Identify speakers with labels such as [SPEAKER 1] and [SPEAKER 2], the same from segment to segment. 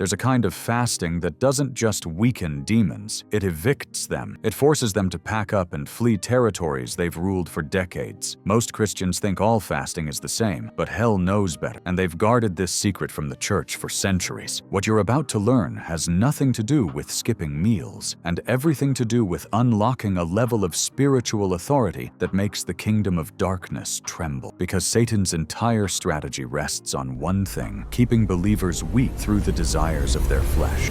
[SPEAKER 1] There's a kind of fasting that doesn't just weaken demons, it evicts them. It forces them to pack up and flee territories they've ruled for decades. Most Christians think all fasting is the same, but hell knows better, and they've guarded this secret from the church for centuries. What you're about to learn has nothing to do with skipping meals, and everything to do with unlocking a level of spiritual authority that makes the kingdom of darkness tremble. Because Satan's entire strategy rests on one thing: keeping believers weak through the desires of their flesh.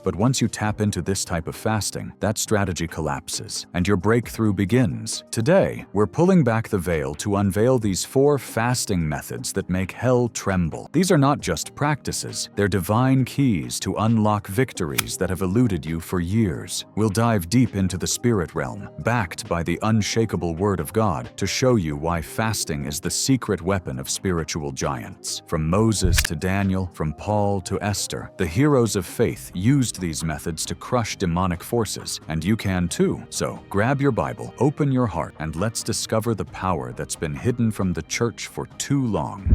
[SPEAKER 1] But once you tap into this type of fasting, that strategy collapses, and your breakthrough begins. Today, we're pulling back the veil to unveil these 4 fasting methods that make hell tremble. These are not just practices, they're divine keys to unlock victories that have eluded you for years. We'll dive deep into the spirit realm, backed by the unshakable word of God, to show you why fasting is the secret weapon of spiritual giants. From Moses to Daniel, from Paul to Esther, the heroes of faith used these methods to crush demonic forces, and you can too. So grab your Bible, open your heart, and let's discover the power that's been hidden from the church for too long.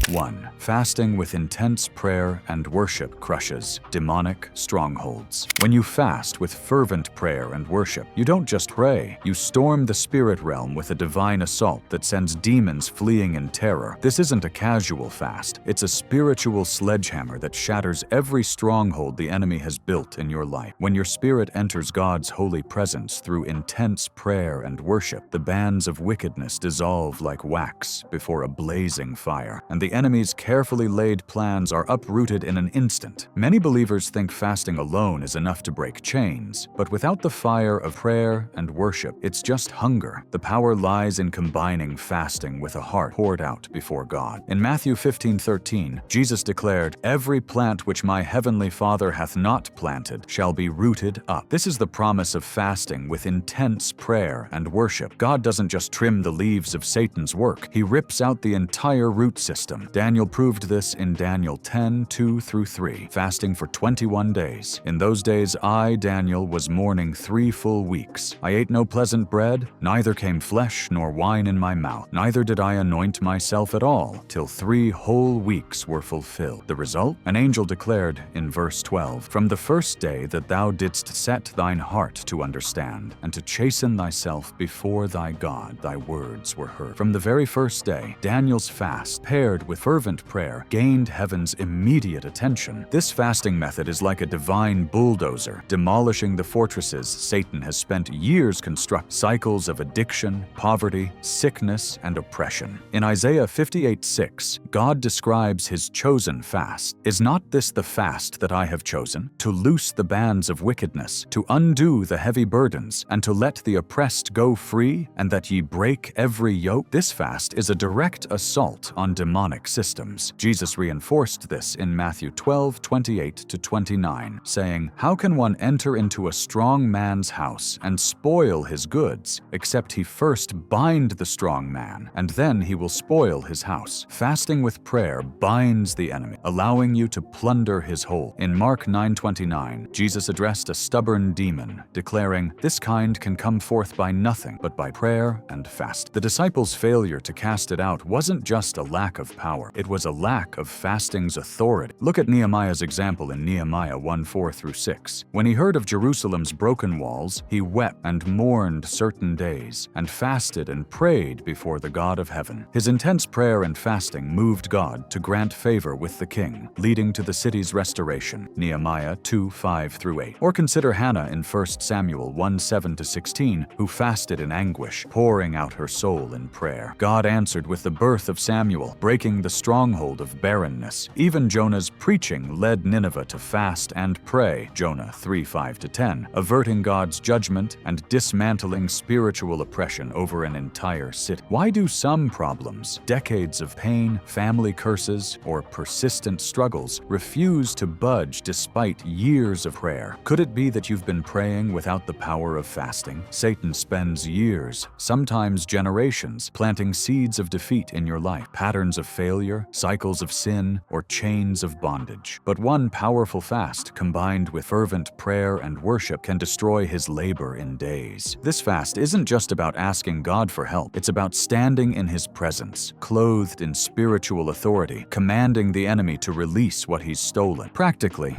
[SPEAKER 1] 1. Fasting with intense prayer and worship crushes demonic strongholds. When you fast with fervent prayer and worship, you don't just pray, you storm the spirit realm with a divine assault that sends demons fleeing in terror. This isn't a casual fast, it's a spiritual sledgehammer that shatters every stronghold the enemy has built in your life. When your spirit enters God's holy presence through intense prayer and worship, the bands of wickedness dissolve like wax before a blazing fire, and the enemy's carefully laid plans are uprooted in an instant. Many believers think fasting alone is enough to break chains, but without the fire of prayer and worship, it's just hunger. The power lies in combining fasting with a heart poured out before God. In Matthew 15:13, Jesus declared, "Every plant which my heavenly Father hath not planted shall be rooted up." This is the promise of fasting with intense prayer and worship. God doesn't just trim the leaves of Satan's work, he rips out the entire root system. Daniel proved this in Daniel 10:2-3, fasting for 21 days. "In those days I, Daniel, was mourning 3 full weeks. I ate no pleasant bread, neither came flesh nor wine in my mouth, neither did I anoint myself at all, till 3 whole weeks were fulfilled." The result? An angel declared in verse 12, "From the first day that thou didst set thine heart to understand, and to chasten thyself before thy God, thy words were heard." From the very first day, Daniel's fast, paired with fervent prayer, gained heaven's immediate attention. This fasting method is like a divine bulldozer, demolishing the fortresses Satan has spent years constructing. Cycles of addiction, poverty, sickness, and oppression. In Isaiah 58:6, God describes his chosen fast. "Is not this the fast that I have chosen? To loose the bands of wickedness, to undo the heavy burdens, and to let the oppressed go free, and that ye break every yoke." This fast is a direct assault on demonic systems. Jesus reinforced this in Matthew 12:28-29, saying, "How can one enter into a strong man's house and spoil his goods, except he first bind the strong man, and then he will spoil his house?" Fasting with prayer binds the enemy, allowing you to plunder his hold. In Mark 9:29, Jesus addressed a stubborn demon, declaring, "This kind can come forth by nothing but by prayer and fast." The disciples' failure to cast it out wasn't just a lack of power, it was a lack of fasting's authority. Look at Nehemiah's example in Nehemiah 1:4-6. When he heard of Jerusalem's broken walls, he wept and mourned certain days, and fasted and prayed before the God of heaven. His intense prayer and fasting moved God to grant favor with the king, leading to the city's restoration. Nehemiah 2:5-8. Or consider Hannah in 1 Samuel 1:7-16, who fasted in anguish, pouring out her soul in prayer. God answered with the birth of Samuel, breaking the stronghold of barrenness. Even Jonah's preaching led Nineveh to fast and pray, Jonah 3:5-10, averting God's judgment and dismantling spiritual oppression over an entire city. Why do some problems, decades of pain, family curses, or persistent struggles, refuse to budge despite years of prayer? Could it be that you've been praying without the power of fasting? Satan spends years, sometimes generations, planting seeds of defeat in your life, patterns of failure, failure, cycles of sin, or chains of bondage. But one powerful fast, combined with fervent prayer and worship, can destroy his labor in days. This fast isn't just about asking God for help. It's about standing in his presence, clothed in spiritual authority, commanding the enemy to release what he's stolen. Practically,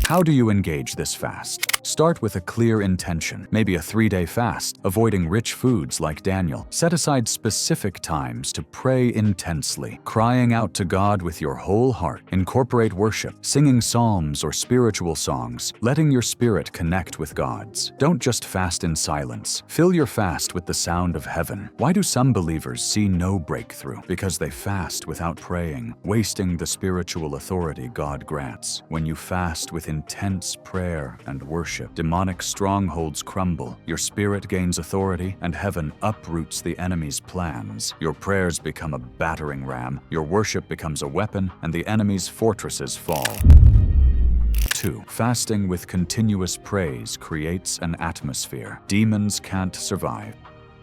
[SPEAKER 1] how do you engage this fast? Start with a clear intention, maybe a 3-day fast, avoiding rich foods like Daniel. Set aside specific times to pray intensely, crying out to God with your whole heart. Incorporate worship, singing psalms or spiritual songs, letting your spirit connect with God's. Don't just fast in silence. Fill your fast with the sound of heaven. Why do some believers see no breakthrough? Because they fast without praying, wasting the spiritual authority God grants. When you fast with intense prayer and worship, demonic strongholds crumble, your spirit gains authority, and heaven uproots the enemy's plans. Your prayers become a battering ram, your worship becomes a weapon, and the enemy's fortresses fall. 2. Fasting with continuous praise creates an atmosphere demons can't survive.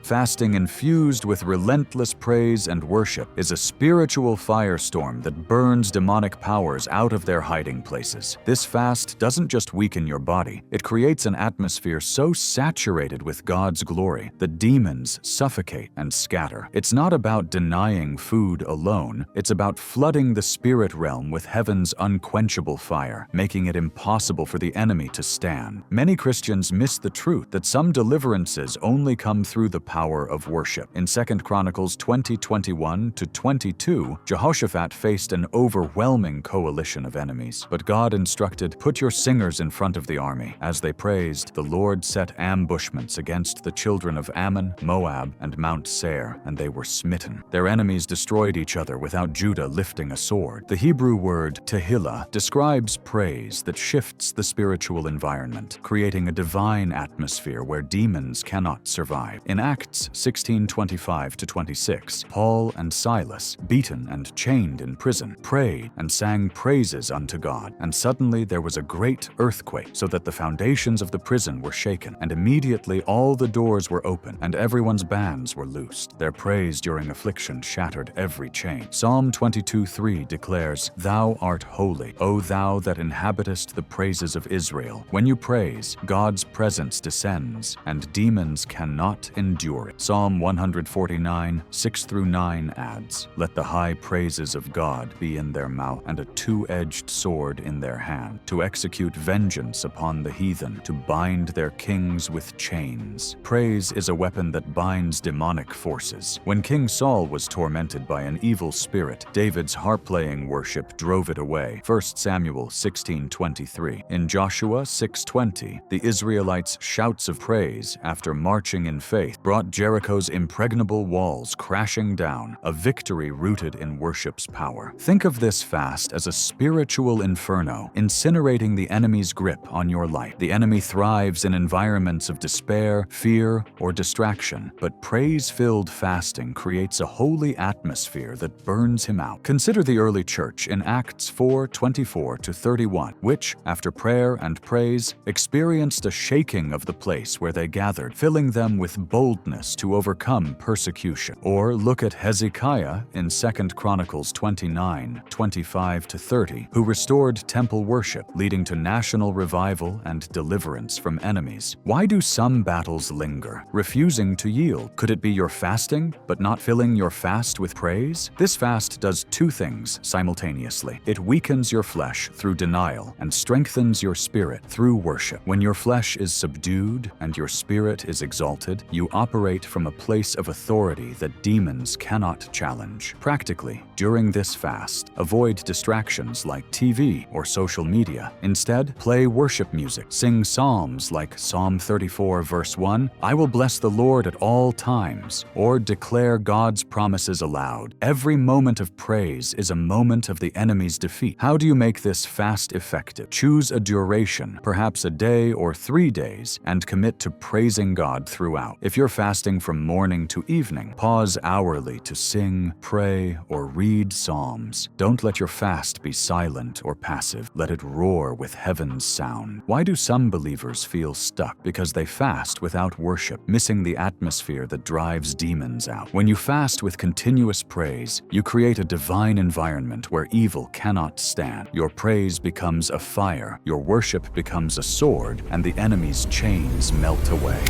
[SPEAKER 1] Fasting infused with relentless praise and worship is a spiritual firestorm that burns demonic powers out of their hiding places. This fast doesn't just weaken your body, it creates an atmosphere so saturated with God's glory that demons suffocate and scatter. It's not about denying food alone, it's about flooding the spirit realm with heaven's unquenchable fire, making it impossible for the enemy to stand. Many Christians miss the truth that some deliverances only come through the power of worship. In 2 Chronicles 20:21-22, Jehoshaphat faced an overwhelming coalition of enemies. But God instructed, "Put your singers in front of the army." As they praised, the Lord set ambushments against the children of Ammon, Moab, and Mount Seir, and they were smitten. Their enemies destroyed each other without Judah lifting a sword. The Hebrew word tehillah describes praise that shifts the spiritual environment, creating a divine atmosphere where demons cannot survive. In Acts 16:25-26, Paul and Silas, beaten and chained in prison, prayed and sang praises unto God. And suddenly there was a great earthquake, so that the foundations of the prison were shaken. And immediately all the doors were open, and everyone's bands were loosed. Their praise during affliction shattered every chain. Psalm 22:3 declares, "Thou art holy, O thou that inhabitest the praises of Israel." When you praise, God's presence descends, and demons cannot endure it. Psalm 149:6-9 adds, "Let the high praises of God be in their mouth, and a two-edged sword in their hand, to execute vengeance upon the heathen, to bind their kings with chains." Praise is a weapon that binds demonic forces. When King Saul was tormented by an evil spirit, David's harp-playing worship drove it away. 1 Samuel 16:23. In Joshua 6:20, the Israelites' shouts of praise after marching in faith brought Jericho's impregnable walls crashing down, a victory rooted in worship's power. Think of this fast as a spiritual inferno, incinerating the enemy's grip on your life. The enemy thrives in environments of despair, fear, or distraction, but praise-filled fasting creates a holy atmosphere that burns him out. Consider the early church in Acts 4:24-31, which, after prayer and praise, experienced a shaking of the place where they gathered, filling them with boldness to overcome persecution. Or look at Hezekiah in 2 Chronicles 29:25-30, who restored temple worship, leading to national revival and deliverance from enemies. Why do some battles linger, refusing to yield? Could it be your fasting, but not filling your fast with praise? This fast does two things simultaneously. It weakens your flesh through denial and strengthens your spirit through worship. When your flesh is subdued and your spirit is exalted, you operate from a place of authority that demons cannot challenge. Practically, during this fast, avoid distractions like TV or social media. Instead, play worship music. Sing psalms like Psalm 34:1, "I will bless the Lord at all times," or declare God's promises aloud. Every moment of praise is a moment of the enemy's defeat. How do you make this fast effective? Choose a duration, perhaps a day or 3 days, and commit to praising God throughout. If your fast fasting from morning to evening. Pause hourly to sing, pray, or read psalms. Don't let your fast be silent or passive. Let it roar with heaven's sound. Why do some believers feel stuck? Because they fast without worship, missing the atmosphere that drives demons out. When you fast with continuous praise, you create a divine environment where evil cannot stand. Your praise becomes a fire, your worship becomes a sword, and the enemy's chains melt away.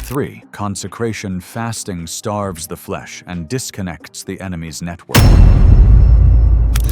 [SPEAKER 1] 3. Consecration fasting starves the flesh and disconnects the enemy's network.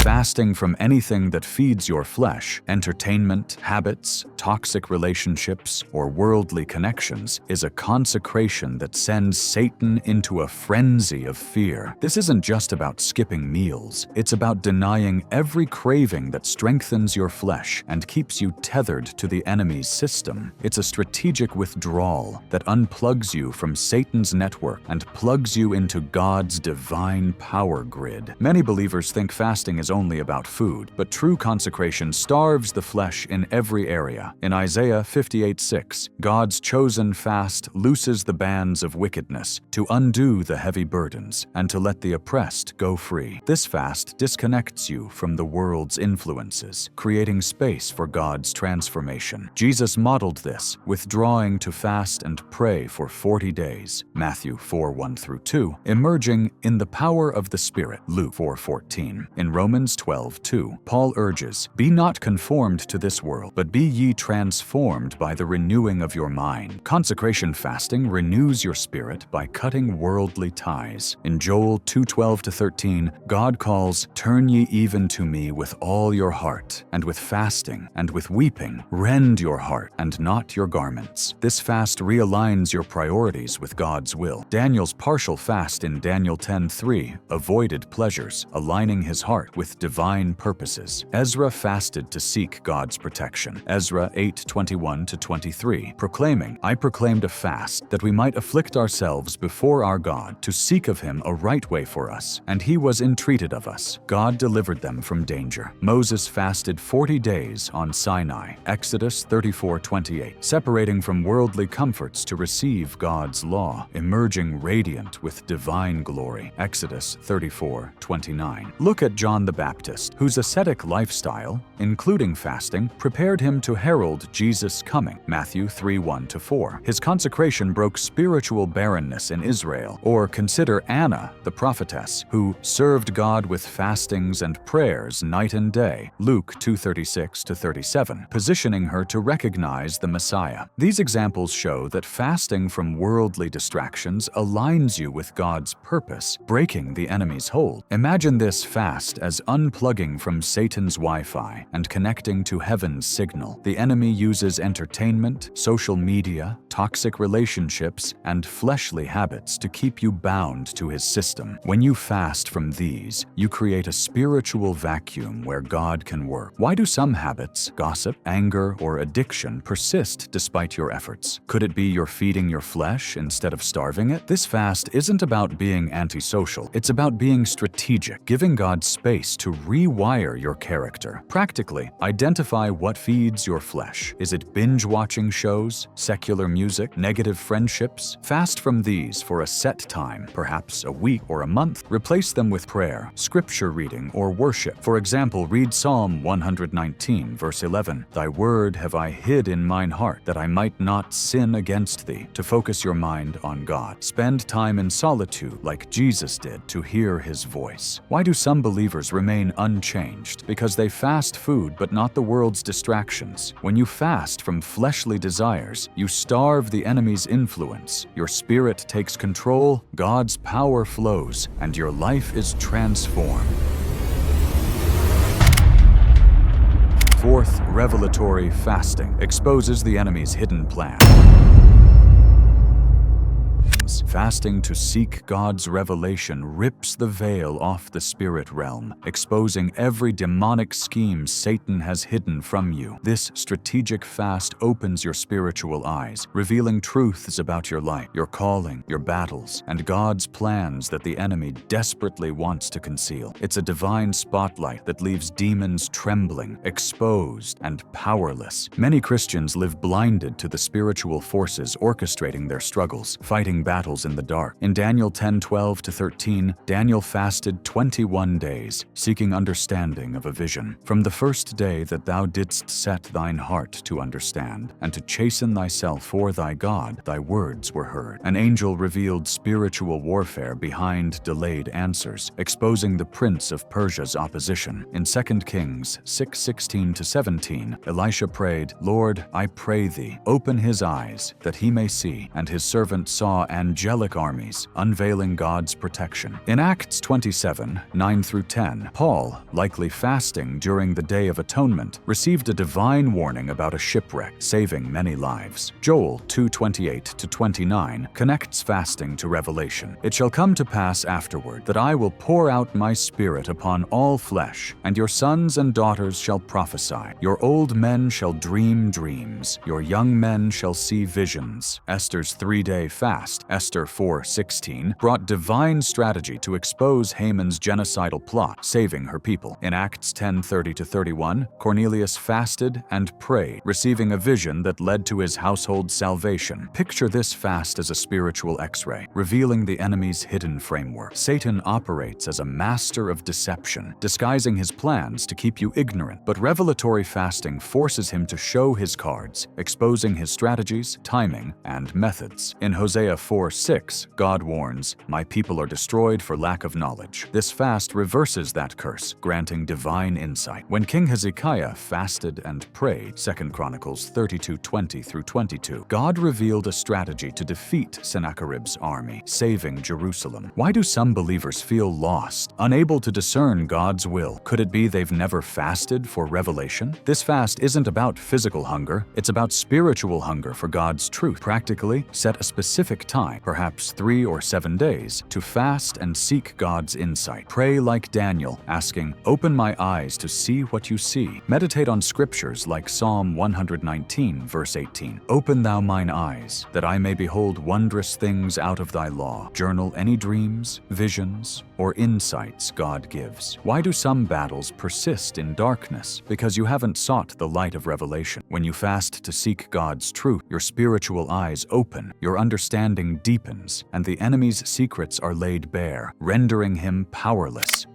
[SPEAKER 1] Fasting from anything that feeds your flesh, entertainment, habits, toxic relationships, or worldly connections, is a consecration that sends Satan into a frenzy of fear. This isn't just about skipping meals. It's about denying every craving that strengthens your flesh and keeps you tethered to the enemy's system. It's a strategic withdrawal that unplugs you from Satan's network and plugs you into God's divine power grid. Many believers think fasting is only about food, but true consecration starves the flesh in every area. In Isaiah 58:6, God's chosen fast looses the bands of wickedness to undo the heavy burdens and to let the oppressed go free. This fast disconnects you from the world's influences, creating space for God's transformation. Jesus modeled this, withdrawing to fast and pray for 40 days, Matthew 4:1-2, emerging in the power of the Spirit, Luke 4:14. In Romans 12:2, Paul urges, "Be not conformed to this world, but be ye transformed by the renewing of your mind." Consecration fasting renews your spirit by cutting worldly ties. In Joel 2:12-13, God calls, "Turn ye even to me with all your heart, and with fasting, and with weeping, rend your heart, and not your garments." This fast realigns your priorities with God's will. Daniel's partial fast in Daniel 10:3 avoided pleasures, aligning his heart with divine purposes. Ezra fasted to seek God's protection. Ezra 8:21-23, proclaiming, "I proclaimed a fast that we might afflict ourselves before our God, to seek of him a right way for us, and he was entreated of us. God delivered them from danger." Moses fasted 40 days on Sinai. Exodus 34:28, separating from worldly comforts to receive God's law, emerging radiant with divine glory. Exodus 34:29. Look at John the Baptist, whose ascetic lifestyle, including fasting, prepared him to herald Jesus' coming, Matthew 3:1-4. His consecration broke spiritual barrenness in Israel. Or consider Anna, the prophetess, who served God with fastings and prayers night and day, Luke 2:36-37, positioning her to recognize the Messiah. These examples show that fasting from worldly distractions aligns you with God's purpose, breaking the enemy's hold. Imagine this fast as unplugging from Satan's Wi-Fi and connecting to heaven's signal. The enemy uses entertainment, social media, toxic relationships, and fleshly habits to keep you bound to his system. When you fast from these, you create a spiritual vacuum where God can work. Why do some habits, gossip, anger, or addiction persist despite your efforts? Could it be you're feeding your flesh instead of starving it? This fast isn't about being antisocial. It's about being strategic, giving God space to rewire your character. Practically, identify what feeds your flesh. Is it binge-watching shows, secular music, negative friendships? Fast from these for a set time, perhaps a week or a month. Replace them with prayer, scripture reading, or worship. For example, read Psalm 119, verse 11. "Thy word have I hid in mine heart, that I might not sin against thee," to focus your mind on God. Spend time in solitude like Jesus did to hear his voice. Why do some believers remain unchanged? Because they fast food but not the world's distractions. When you fast from fleshly desires, you starve the enemy's influence. Your spirit takes control, God's power flows, and your life is transformed. Fourth, revelatory fasting exposes the enemy's hidden plan. visions. Fasting to seek God's revelation rips the veil off the spirit realm, exposing every demonic scheme Satan has hidden from you. This strategic fast opens your spiritual eyes, revealing truths about your life, your calling, your battles, and God's plans that the enemy desperately wants to conceal. It's a divine spotlight that leaves demons trembling, exposed, and powerless. Many Christians live blinded to the spiritual forces orchestrating their struggles, fighting battles in the dark. In Daniel 10:12-13, Daniel fasted 21 days, seeking understanding of a vision. From the first day that thou didst set thine heart to understand, and to chasten thyself for thy God, thy words were heard. An angel revealed spiritual warfare behind delayed answers, exposing the prince of Persia's opposition. In 2 Kings 6:16-17, Elisha prayed, Lord, I pray thee, open his eyes, that he may see. And his servant saw angelic armies, unveiling God's protection. In Acts 27:9-10, Paul, likely fasting during the Day of Atonement, received a divine warning about a shipwreck, saving many lives. Joel 2:28-29 connects fasting to revelation. It shall come to pass afterward that I will pour out my spirit upon all flesh, and your sons and daughters shall prophesy. Your old men shall dream dreams. Your young men shall see visions. Esther's 3-day fast, Esther 4:16, brought divine strategy to expose Haman's genocidal plot, saving her people. In Acts 10:30-31, Cornelius fasted and prayed, receiving a vision that led to his household salvation. Picture this fast as a spiritual X-ray, revealing the enemy's hidden framework. Satan operates as a master of deception, disguising his plans to keep you ignorant, but revelatory fasting forces him to show his cards, exposing his strategies, timing, and methods. In Hosea 4:6, God warns, My people are destroyed for lack of knowledge. This fast reverses that curse, granting divine insight. When King Hezekiah fasted and prayed, 2 Chronicles 32:20-22, God revealed a strategy to defeat Sennacherib's army, saving Jerusalem. Why do some believers feel lost, unable to discern God's will? Could it be they've never fasted for revelation? This fast isn't about physical hunger, it's about spiritual hunger for God's truth. Practically, set a specific time, perhaps 3 or 7 days, to fast and seek God's insight. Pray like Daniel, asking, Open my eyes to see what you see. Meditate on scriptures like Psalm 119, verse 18. Open thou mine eyes, that I may behold wondrous things out of thy law. Journal any dreams, visions, or insights God gives. Why do some battles persist in darkness? Because you haven't sought the light of revelation. When you fast to seek God's truth, your spiritual eyes open, your understanding deepens, and the enemy's secrets are laid bare, rendering him powerless.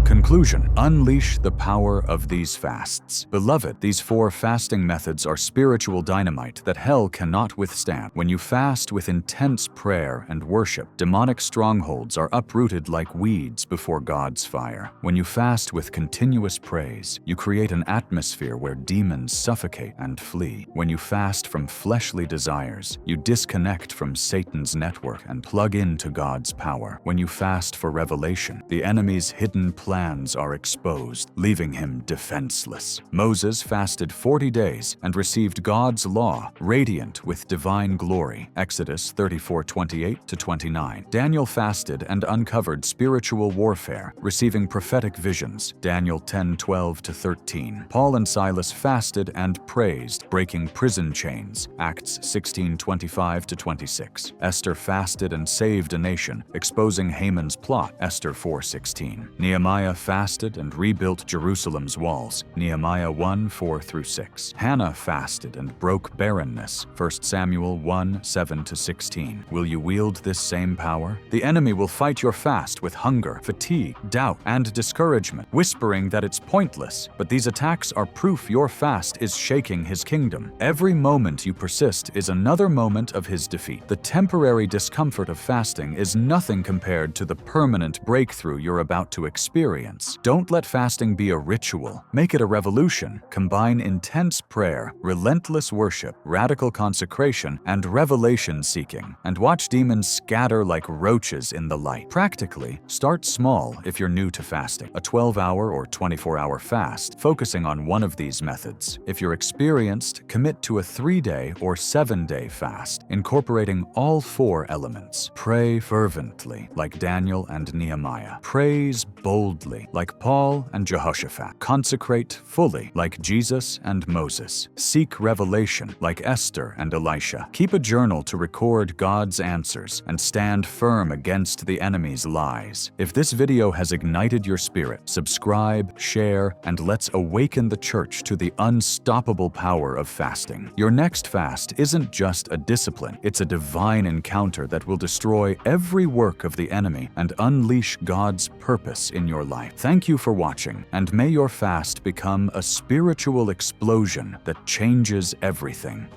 [SPEAKER 1] Conclusion: unleash the power of these fasts. Beloved, these 4 fasting methods are spiritual dynamite that hell cannot withstand. When you fast with intense prayer and worship, demonic strongholds are uprooted like weeds before God's fire. When you fast with continuous praise, you create an atmosphere where demons suffocate and flee. When you fast from fleshly desires, you disconnect from Satan's network and plug into God's power. When you fast for revelation, the enemy's hidden plans are exposed, leaving him defenseless. Moses fasted 40 days and received God's law, radiant with divine glory. Exodus 34:28-29. Daniel fasted and uncovered spiritual warfare, receiving prophetic visions. Daniel 10:12-13. Paul and Silas fasted and praised, breaking prison chains. Acts 16:25-26. Esther fasted and saved a nation, exposing Haman's plot. Esther 4:16. Nehemiah fasted and rebuilt Jerusalem's walls. Nehemiah 1:4-6. Hannah fasted and broke barrenness. 1 Samuel 1:7-16. Will you wield this same power? The enemy will fight your fast with hunger, fatigue, doubt, and discouragement, whispering that it's pointless. But these attacks are proof your fast is shaking his kingdom. Every moment you persist is another moment of his defeat. The temporary discomfort of fasting is nothing compared to the permanent breakthrough you're about to experience. experience. Don't let fasting be a ritual. Make it a revolution. Combine intense prayer, relentless worship, radical consecration, and revelation seeking, and watch demons scatter like roaches in the light. Practically, start small if you're new to fasting. A 12-hour or 24-hour fast, focusing on one of these methods. If you're experienced, commit to a 3-day or 7-day fast, incorporating all 4 elements. Pray fervently, like Daniel and Nehemiah. Praise boldly, like Paul and Jehoshaphat. Consecrate fully, like Jesus and Moses. Seek revelation, like Esther and Elisha. Keep a journal to record God's answers and stand firm against the enemy's lies. If this video has ignited your spirit, subscribe, share, and let's awaken the church to the unstoppable power of fasting. Your next fast isn't just a discipline, it's a divine encounter that will destroy every work of the enemy and unleash God's purpose in your life. Thank you for watching, and may your fast become a spiritual explosion that changes everything.